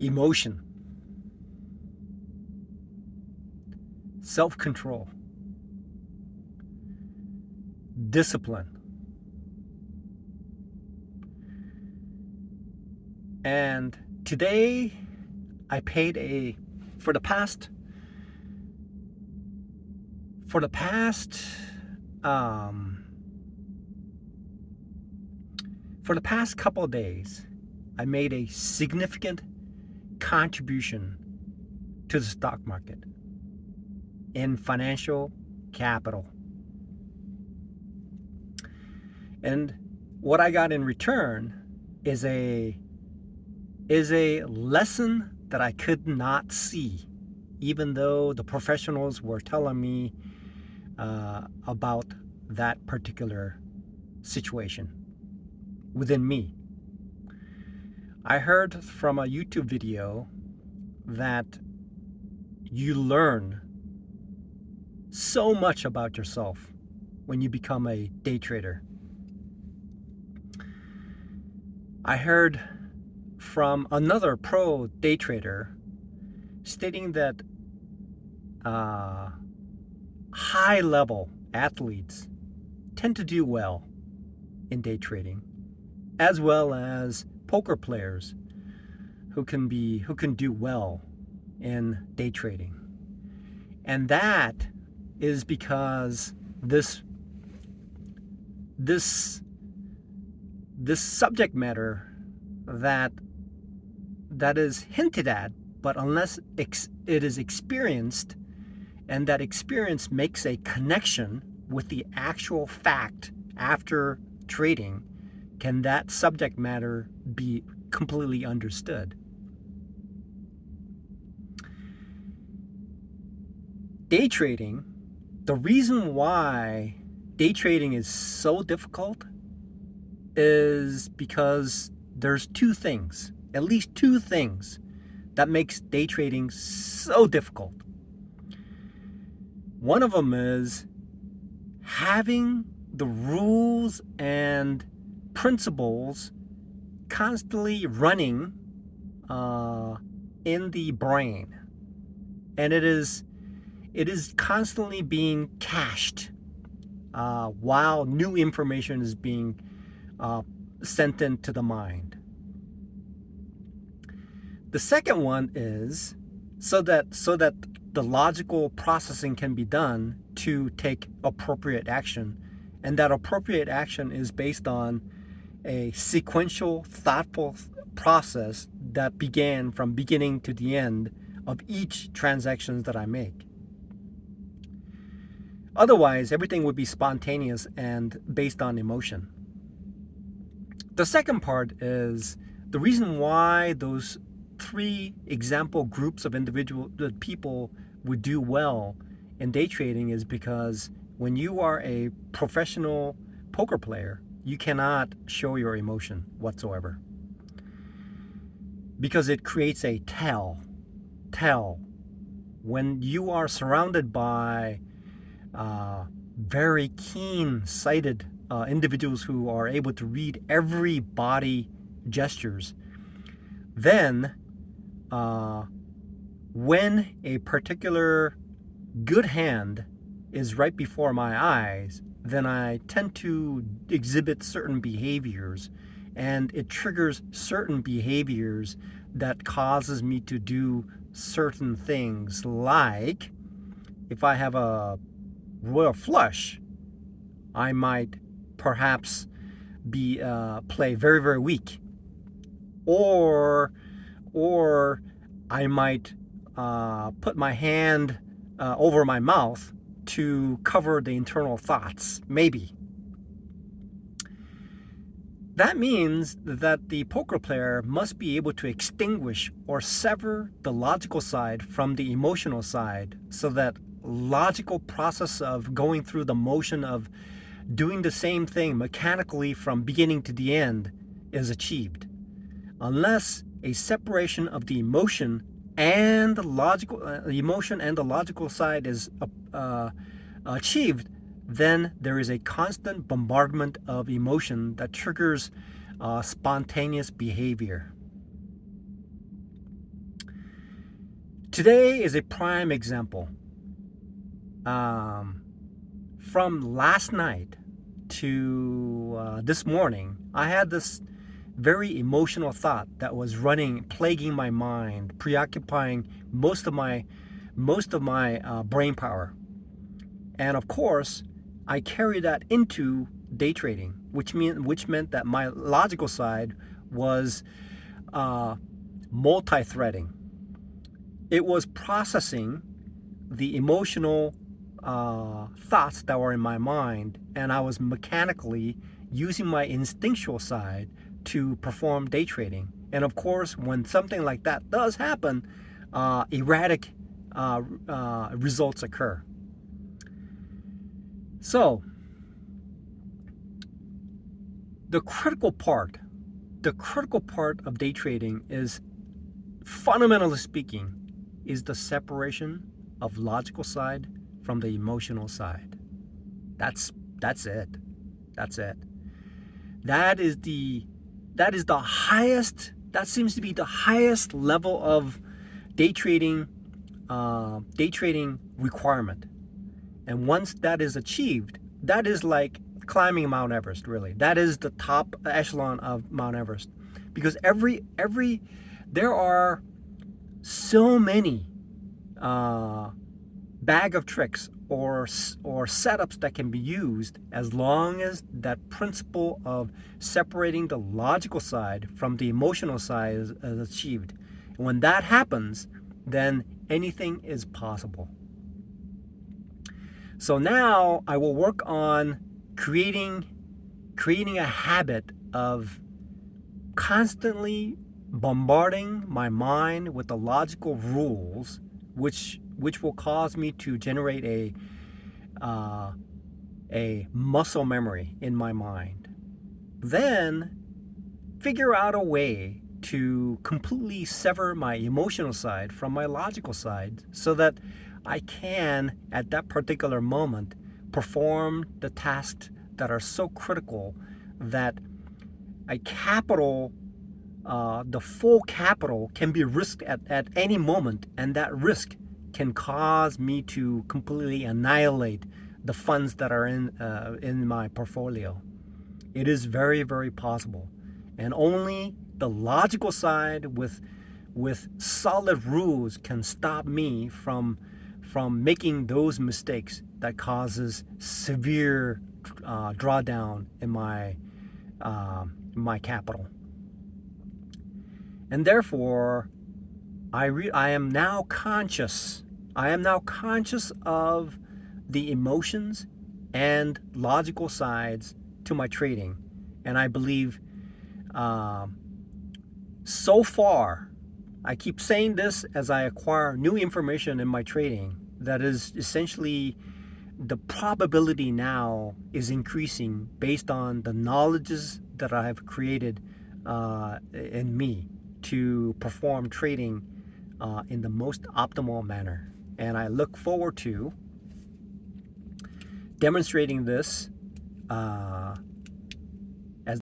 emotion, self-control, discipline. And today I paid for the past um, for the past couple of days, I made a significant contribution to the stock market in financial capital. And what I got in return is a lesson that I could not see, even though the professionals were telling me about that particular situation within me. I heard from a YouTube video that you learn so much about yourself when you become a day trader. I heard from another pro day trader stating that high-level athletes tend to do well in day trading, as well as poker players who can do well in day trading. And that is because this subject matter that is hinted at, but unless it is experienced, and that experience makes a connection with the actual fact after trading, can that subject matter be completely understood? Day trading, the reason why day trading is so difficult is because there's at least two things that makes day trading so difficult. One of them is having the rules and principles constantly running in the brain, and it is constantly being cached while new information is being sent into the mind. The second one is so that the logical processing can be done to take appropriate action, and that appropriate action is based on a sequential, thoughtful process that began from beginning to the end of each transaction that I make. Otherwise, everything would be spontaneous and based on emotion. The second part is the reason why those three example groups of people would do well in day trading is because when you are a professional poker player, you cannot show your emotion whatsoever, because it creates a tell. When you are surrounded by very keen-sighted individuals who are able to read every body gestures, then when a particular good hand is right before my eyes, then I tend to exhibit certain behaviors, and it triggers certain behaviors that causes me to do certain things. Like if I have a royal flush, I might perhaps play very, very weak, or I might put my hand over my mouth to cover the internal thoughts, maybe. That means that the poker player must be able to extinguish or sever the logical side from the emotional side, so that logical process of going through the motion of doing the same thing mechanically from beginning to the end is achieved. Unless a separation of the emotion and the logical side is achieved, then there is a constant bombardment of emotion that triggers spontaneous behavior. Today is a prime example. Um, from last night to this morning, I had this very emotional thought that was running, plaguing my mind, preoccupying most of my brain power. And of course, I carried that into day trading, which meant that my logical side was uh, multi-threading. It was processing the emotional thoughts that were in my mind, and I was mechanically using my instinctual side to perform day trading. And of course, when something like that does happen, erratic results occur. So, the critical part, the critical part of day trading is, fundamentally speaking, is the separation of logical side from the emotional side. That's that's it. That's it. That is the that is the highest. That seems to be the highest level of day trading requirement. And once that is achieved, that is like climbing Mount Everest. Really, that is the top echelon of Mount Everest, because every there are so many uh, bag of tricks or setups that can be used, as long as that principle of separating the logical side from the emotional side is achieved. And when that happens, then anything is possible. So now I will work on creating a habit of constantly bombarding my mind with the logical rules, which will cause me to generate uh, a muscle memory in my mind. Then figure out a way to completely sever my emotional side from my logical side, so that I can, at that particular moment, perform the tasks that are so critical, that a capital the full capital can be risked at any moment, and that risk can cause me to completely annihilate the funds that are in my portfolio. It is very, very possible, and only the logical side with solid rules can stop me from making those mistakes that causes severe drawdown in my capital. And therefore, I am now conscious. I am now conscious of the emotions and logical sides to my trading. And I believe uh, so far, I keep saying this as I acquire new information in my trading, that is essentially the probability now is increasing based on the knowledges that I have created in me to perform trading in the most optimal manner. And I look forward to demonstrating this